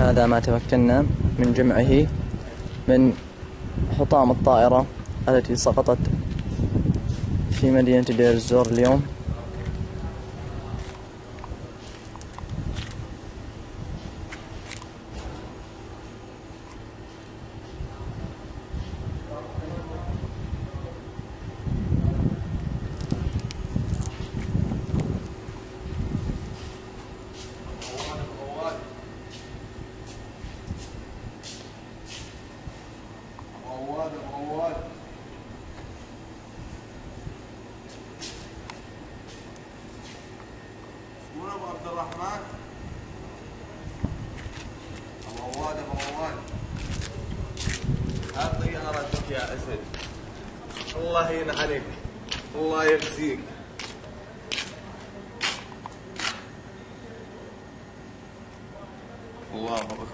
هذا ما تمكنا من جمعه من حطام الطائرة التي سقطت في مدينة دير الزور اليوم. من ابو عبد الرحمن؟ ابو عواد ابو عواد، هات طيارتك يا اسد. الله ينعلك، الله يخزيك. الله أكبر.